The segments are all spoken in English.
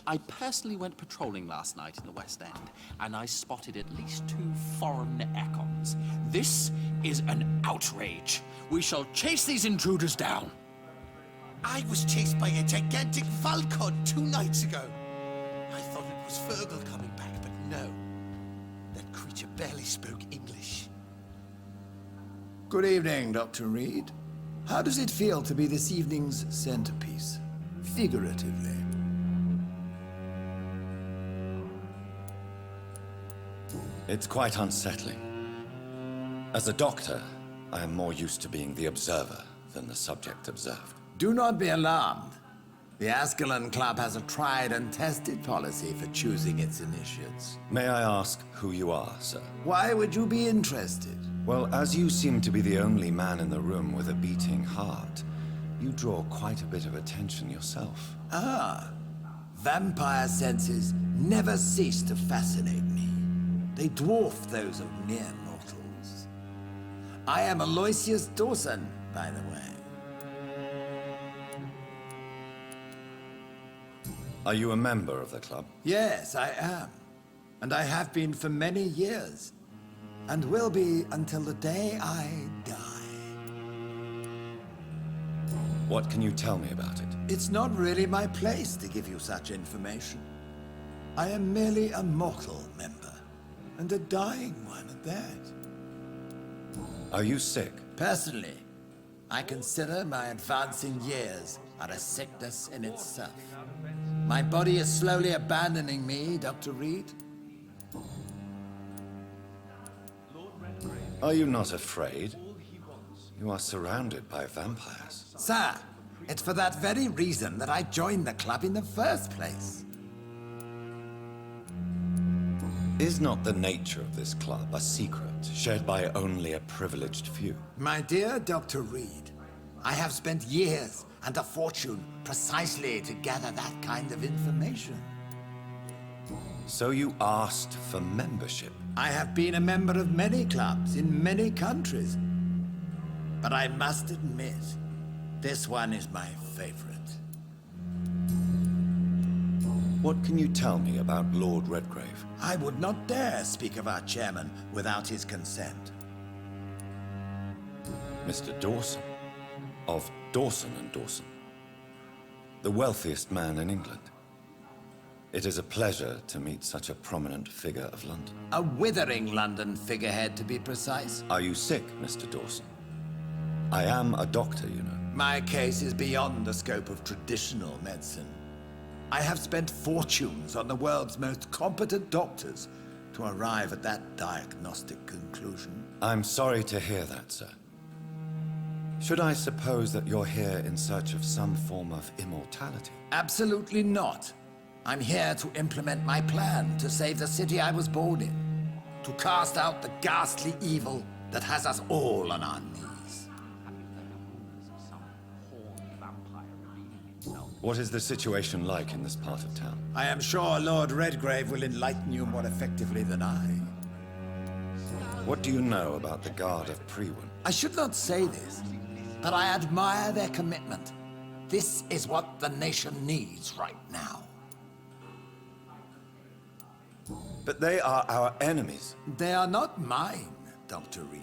I personally went patrolling last night in the West End, and I spotted at least 2 foreign econs. This is an outrage. We shall chase these intruders down. I was chased by a gigantic Valcod 2 nights ago. I thought it was Fergal coming back, but no. That creature barely spoke English. Good evening, Dr. Reed. How does it feel to be this evening's centerpiece, figuratively? It's quite unsettling. As a doctor, I am more used to being the observer than the subject observed. Do not be alarmed. The Ascalon Club has a tried and tested policy for choosing its initiates. May I ask who you are, sir? Why would you be interested? Well, as you seem to be the only man in the room with a beating heart, you draw quite a bit of attention yourself. Ah, vampire senses never cease to fascinate me. They dwarf those of mere mortals. I am Aloysius Dawson, by the way. Are you a member of the club? Yes, I am. And I have been for many years. And will be until the day I die. What can you tell me about it? It's not really my place to give you such information. I am merely a mortal member, and a dying one at that. Are you sick? Personally, I consider my advancing years are a sickness in itself. My body is slowly abandoning me, Dr. Reed. Are you not afraid? You are surrounded by vampires. Sir, it's for that very reason that I joined the club in the first place. Is not the nature of this club a secret shared by only a privileged few? My dear Dr. Reed, I have spent years and a fortune precisely to gather that kind of information. So you asked for membership? I have been a member of many clubs in many countries. But I must admit, this one is my favorite. What can you tell me about Lord Redgrave? I would not dare speak of our chairman without his consent. Mr. Dawson, of Dawson and Dawson, the wealthiest man in England. It is a pleasure to meet such a prominent figure of London. A withering London figurehead, to be precise. Are you sick, Mr. Dawson? I am a doctor, you know. My case is beyond the scope of traditional medicine. I have spent fortunes on the world's most competent doctors to arrive at that diagnostic conclusion. I'm sorry to hear that, sir. Should I suppose that you're here in search of some form of immortality? Absolutely not. I'm here to implement my plan to save the city I was born in, to cast out the ghastly evil that has us all on our knees. What is the situation like in this part of town? I am sure Lord Redgrave will enlighten you more effectively than I. What do you know about the Guard of Prewin? I should not say this, but I admire their commitment. This is what the nation needs right now. But they are our enemies. They are not mine, Dr. Reed.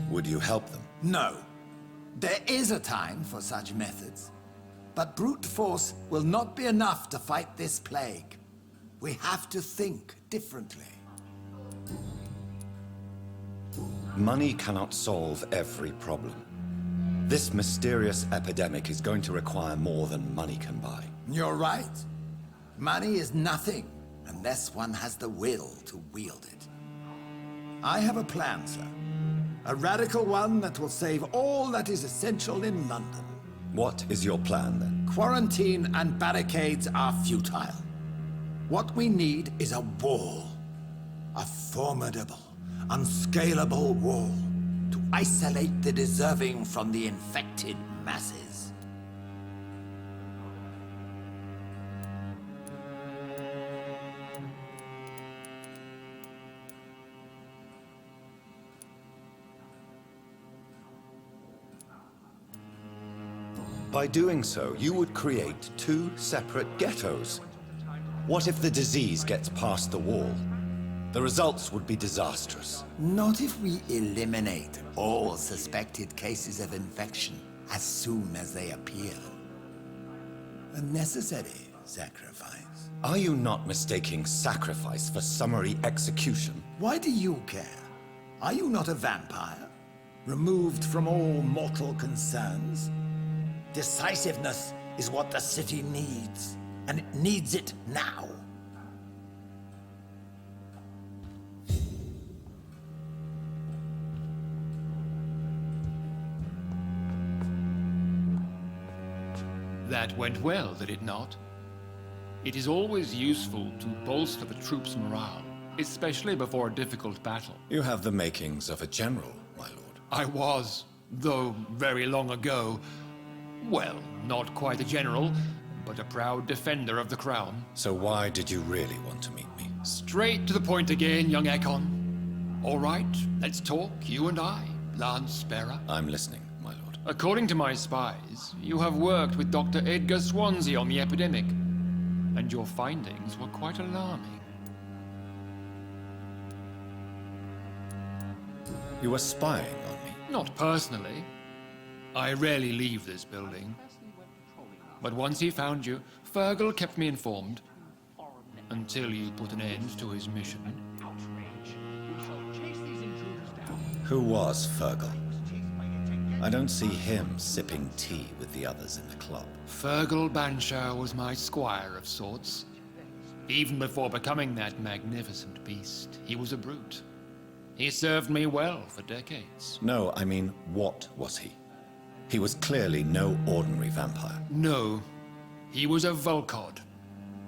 Would you help them? No. There is a time for such methods. But brute force will not be enough to fight this plague. We have to think differently. Money cannot solve every problem. This mysterious epidemic is going to require more than money can buy. You're right. Money is nothing unless one has the will to wield it. I have a plan, sir. A radical one that will save all that is essential in London. What is your plan, then? Quarantine and barricades are futile. What we need is a wall. A formidable, unscalable wall to isolate the deserving from the infected masses. By doing so, you would create two separate ghettos. What if the disease gets past the wall? The results would be disastrous. Not if we eliminate all suspected cases of infection as soon as they appear. A necessary sacrifice. Are you not mistaking sacrifice for summary execution? Why do you care? Are you not a vampire? Removed from all mortal concerns? Decisiveness is what the city needs, and it needs it now. That went well, did it not? It is always useful to bolster the troops' morale, especially before a difficult battle. You have the makings of a general, my lord. I was, though very long ago, well, not quite a general, but a proud defender of the crown. So why did you really want to meet me? Straight to the point again, young Ekon. All right, let's talk, you and I, Lance Sparrow. I'm listening, my lord. According to my spies, you have worked with Dr. Edgar Swansea on the epidemic, and your findings were quite alarming. You were spying on me. Not personally. I rarely leave this building. But once he found you, Fergal kept me informed. Until you put an end to his mission. Who was Fergal? I don't see him sipping tea with the others in the club. Fergal Banshire was my squire of sorts. Even before becoming that magnificent beast, he was a brute. He served me well for decades. No, I mean, what was he? He was clearly no ordinary vampire. No, he was a Volcod.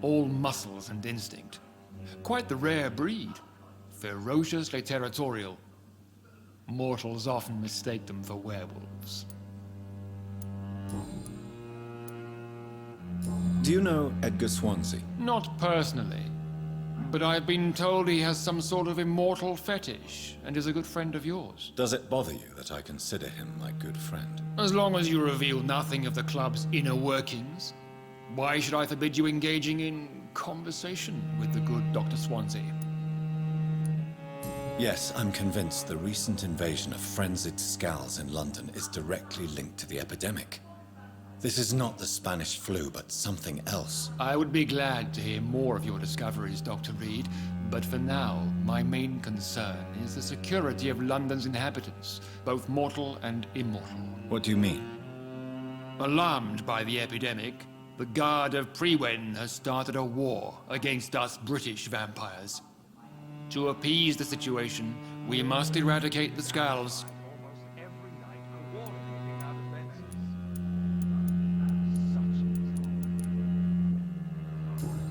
All muscles and instinct. Quite the rare breed. Ferociously territorial. Mortals often mistake them for werewolves. Do you know Edgar Swansea? Not personally, but I've been told he has some sort of immortal fetish and is a good friend of yours. Does it bother you that I consider him my good friend? As long as you reveal nothing of the club's inner workings, why should I forbid you engaging in conversation with the good Dr. Swansea? Yes, I'm convinced the recent invasion of frenzied Scals in London is directly linked to the epidemic. This is not the Spanish flu, but something else. I would be glad to hear more of your discoveries, Dr. Reed, but for now, my main concern is the security of London's inhabitants, both mortal and immortal. What do you mean? Alarmed by the epidemic, the Guard of Prewen has started a war against us British vampires. To appease the situation, we must eradicate the Scals.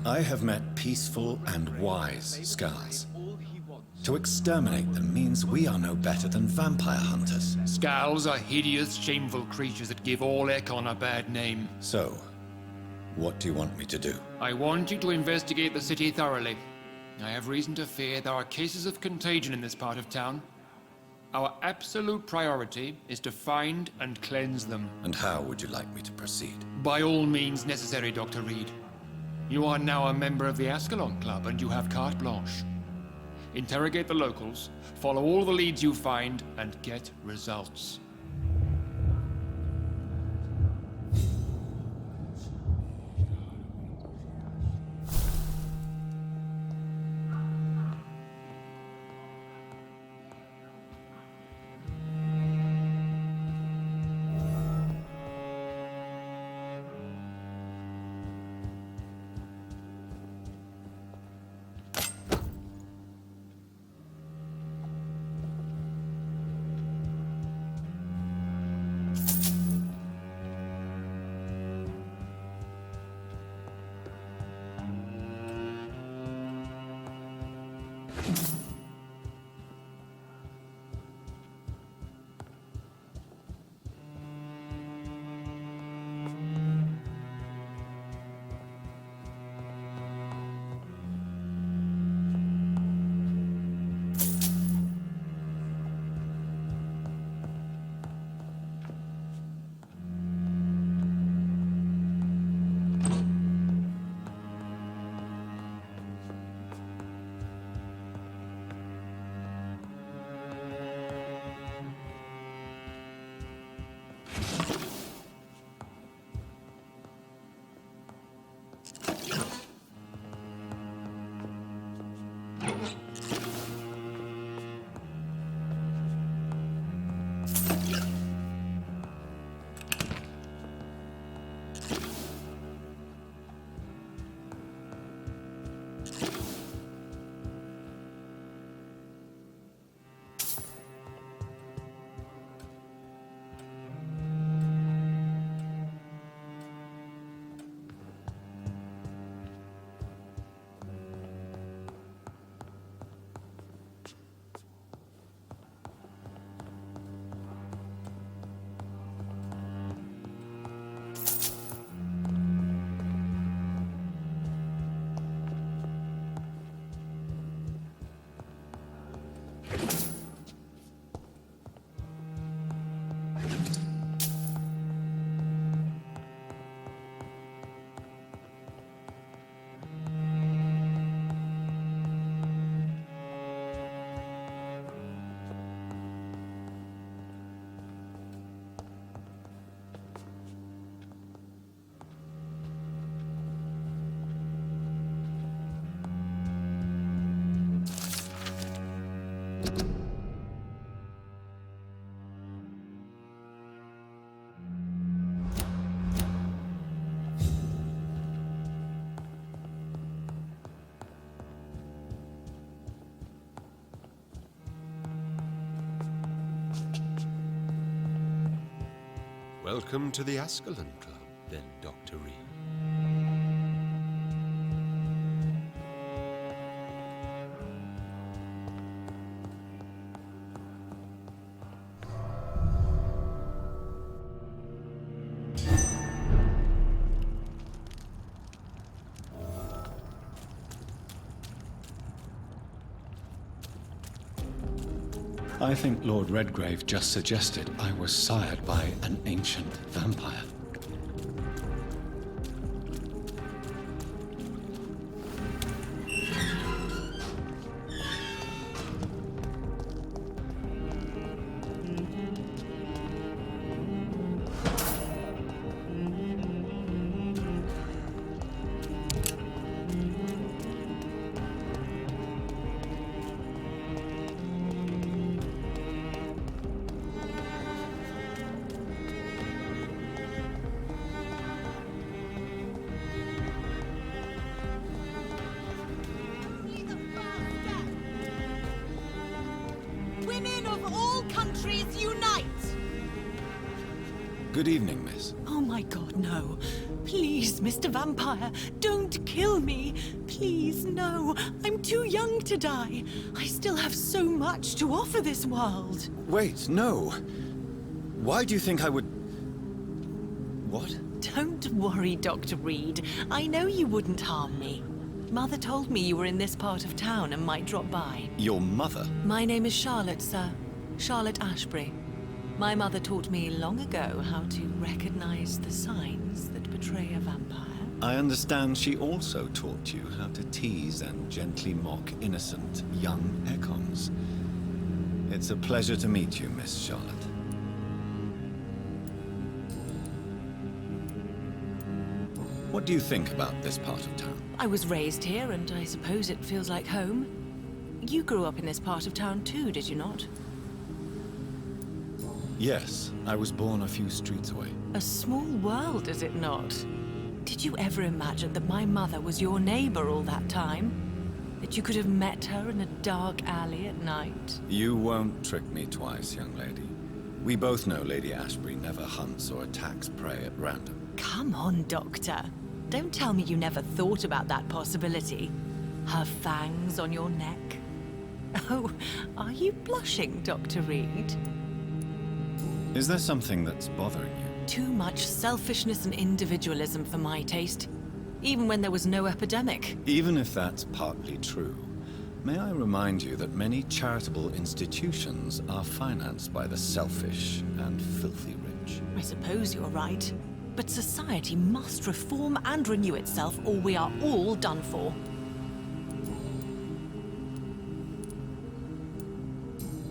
I have met peaceful and wise Scals. To exterminate them means we are no better than vampire hunters. Scals are hideous, shameful creatures that give all Ekon a bad name. So, what do you want me to do? I want you to investigate the city thoroughly. I have reason to fear there are cases of contagion in this part of town. Our absolute priority is to find and cleanse them. And how would you like me to proceed? By all means necessary, Dr. Reed. You are now a member of the Ascalon Club and you have carte blanche. Interrogate the locals, follow all the leads you find, and get results. Welcome to the Ascalon Club, then, Dr. Reed. I think Lord Redgrave just suggested I was sired by an ancient vampire. Women of all countries unite! Good evening, miss. Oh my god, no. Please, Mr. Vampire, don't kill me. Please, no. I'm too young to die. I still have so much to offer this world. Wait, no. Why do you think I would... What? Don't worry, Dr. Reed. I know you wouldn't harm me. Mother told me you were in this part of town and might drop by. Your mother? My name is Charlotte, sir. Charlotte Ashbury. My mother taught me long ago how to recognize the signs that betray a vampire. I understand she also taught you how to tease and gently mock innocent young Ekons. It's a pleasure to meet you, Miss Charlotte. What do you think about this part of town? I was raised here, and I suppose it feels like home. You grew up in this part of town too, did you not? Yes, I was born a few streets away. A small world, is it not? Did you ever imagine that my mother was your neighbor all that time? That you could have met her in a dark alley at night? You won't trick me twice, young lady. We both know Lady Ashbury never hunts or attacks prey at random. Come on, Doctor. Don't tell me you never thought about that possibility. Her fangs on your neck. Oh, are you blushing, Dr. Reed? Is there something that's bothering you? Too much selfishness and individualism for my taste. Even when there was no epidemic. Even if that's partly true, may I remind you that many charitable institutions are financed by the selfish and filthy rich. I suppose you're right. But society must reform and renew itself, or we are all done for.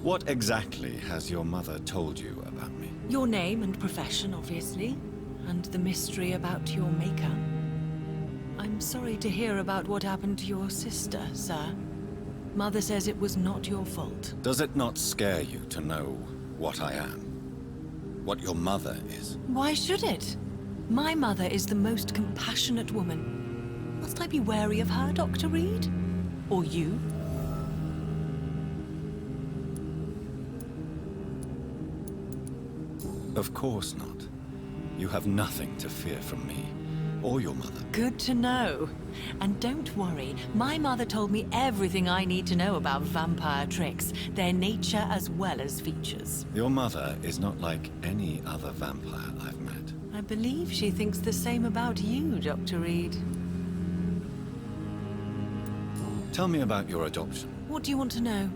What exactly has your mother told you about me? Your name and profession, obviously, and the mystery about your maker. I'm sorry to hear about what happened to your sister, sir. Mother says it was not your fault. Does it not scare you to know what I am? What your mother is? Why should it? My mother is the most compassionate woman. Must I be wary of her, Dr. Reed? Or you? Of course not. You have nothing to fear from me, or your mother. Good to know. And don't worry, my mother told me everything I need to know about vampire tricks, their nature as well as features. Your mother is not like any other vampire I've met. I believe she thinks the same about you, Dr. Reed. Tell me about your adoption. What do you want to know?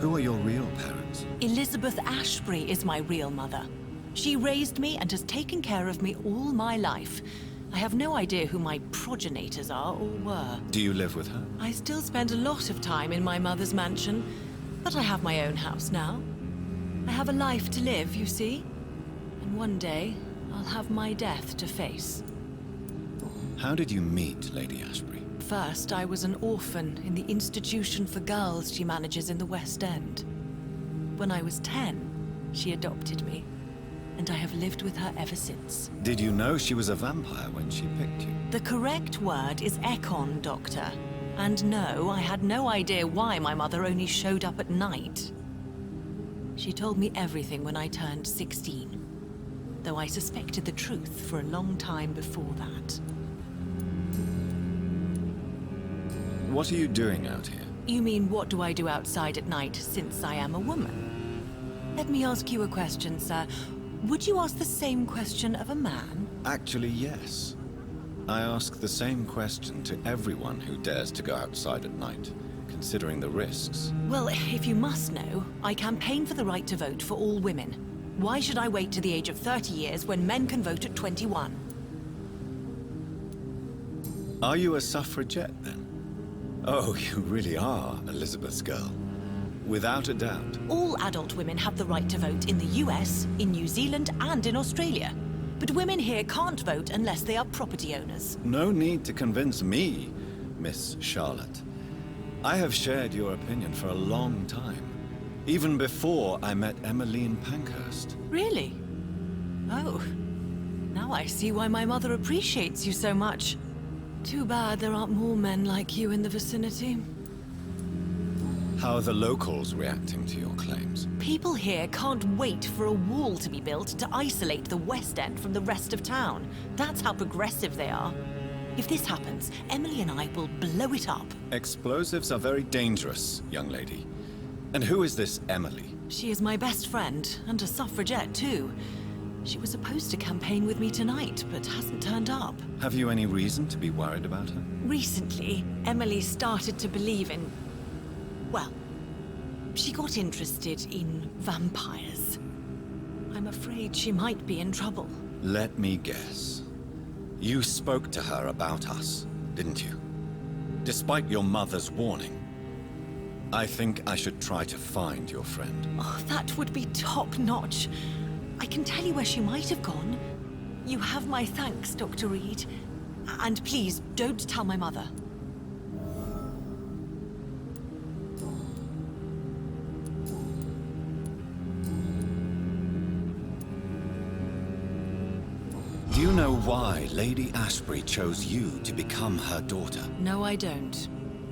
Who are your real parents? Elizabeth Ashbury is my real mother. She raised me and has taken care of me all my life. I have no idea who my progenitors are or were. Do you live with her? I still spend a lot of time in my mother's mansion, but I have my own house now. I have a life to live, you see. And one day, I'll have my death to face. How did you meet Lady Ashbury? First, I was an orphan in the institution for girls she manages in the West End. When I was 10, she adopted me, and I have lived with her ever since. Did you know she was a vampire when she picked you? The correct word is Ekon, Doctor. And no, I had no idea why my mother only showed up at night. She told me everything when I turned 16. Though I suspected the truth for a long time before that. What are you doing out here? You mean, what do I do outside at night since I am a woman? Let me ask you a question, sir. Would you ask the same question of a man? Actually, yes. I ask the same question to everyone who dares to go outside at night, considering the risks. Well, if you must know, I campaign for the right to vote for all women. Why should I wait to the age of 30 years when men can vote at 21? Are you a suffragette, then? Oh, you really are Elizabeth's girl. Without a doubt. All adult women have the right to vote in the US, in New Zealand, and in Australia. But women here can't vote unless they are property owners. No need to convince me, Miss Charlotte. I have shared your opinion for a long time. Even before I met Emmeline Pankhurst. Really? Oh. Now I see why my mother appreciates you so much. Too bad there aren't more men like you in the vicinity. How are the locals reacting to your claims? People here can't wait for a wall to be built to isolate the West End from the rest of town. That's how progressive they are. If this happens, Emily and I will blow it up. Explosives are very dangerous, young lady. And who is this Emily? She is my best friend, and a suffragette too. She was supposed to campaign with me tonight, but hasn't turned up. Have you any reason to be worried about her? Recently, Emily started to believe in... well, she got interested in vampires. I'm afraid she might be in trouble. Let me guess. You spoke to her about us, didn't you? Despite your mother's warning. I think I should try to find your friend. Oh, that would be top-notch. I can tell you where she might have gone. You have my thanks, Dr. Reed. And please, don't tell my mother. Do you know why Lady Ashbury chose you to become her daughter? No, I don't.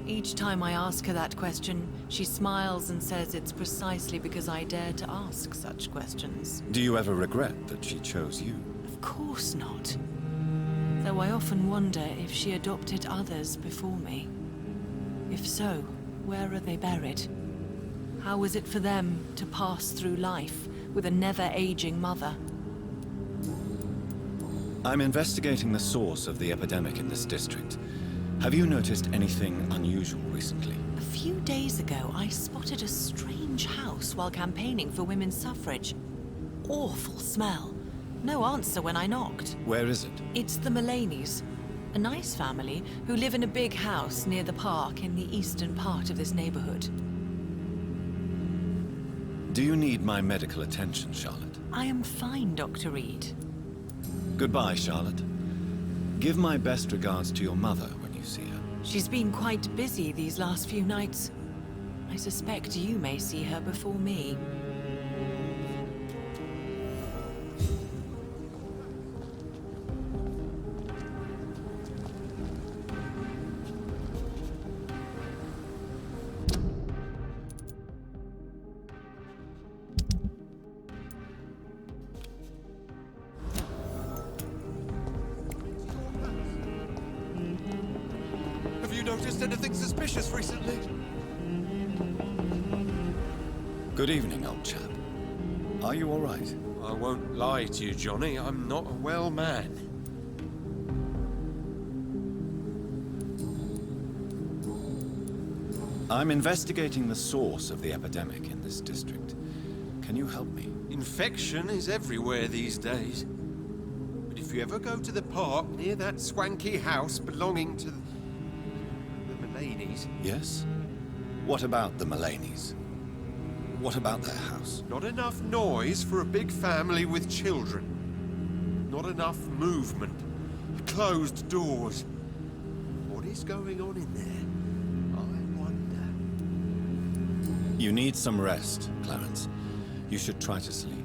Each time I ask her that question, she smiles and says it's precisely because I dare to ask such questions. Do you ever regret that she chose you? Of course not. Though I often wonder if she adopted others before me. If so, where are they buried? How was it for them to pass through life with a never-aging mother? I'm investigating the source of the epidemic in this district. Have you noticed anything unusual recently? A few days ago, I spotted a strange house while campaigning for women's suffrage. Awful smell. No answer when I knocked. Where is it? It's the Mullaneys, a nice family who live in a big house near the park in the eastern part of this neighborhood. Do you need my medical attention, Charlotte? I am fine, Dr. Reed. Goodbye, Charlotte. Give my best regards to your mother when you see her. She's been quite busy these last few nights. I suspect you may see her before me. Have you noticed anything suspicious recently? Good evening, old chap. Are you all right? I won't lie to you, Johnny. I'm not a well man. I'm investigating the source of the epidemic in this district. Can you help me? Infection is everywhere these days. But if you ever go to the park near that swanky house belonging to the Mullaneys, Yes? What about the Mullaneys? What about their house? not enough noise for a big family with children. Not enough movement. Closed doors. What is going on in there? I wonder. You need some rest, Clarence. You should try to sleep.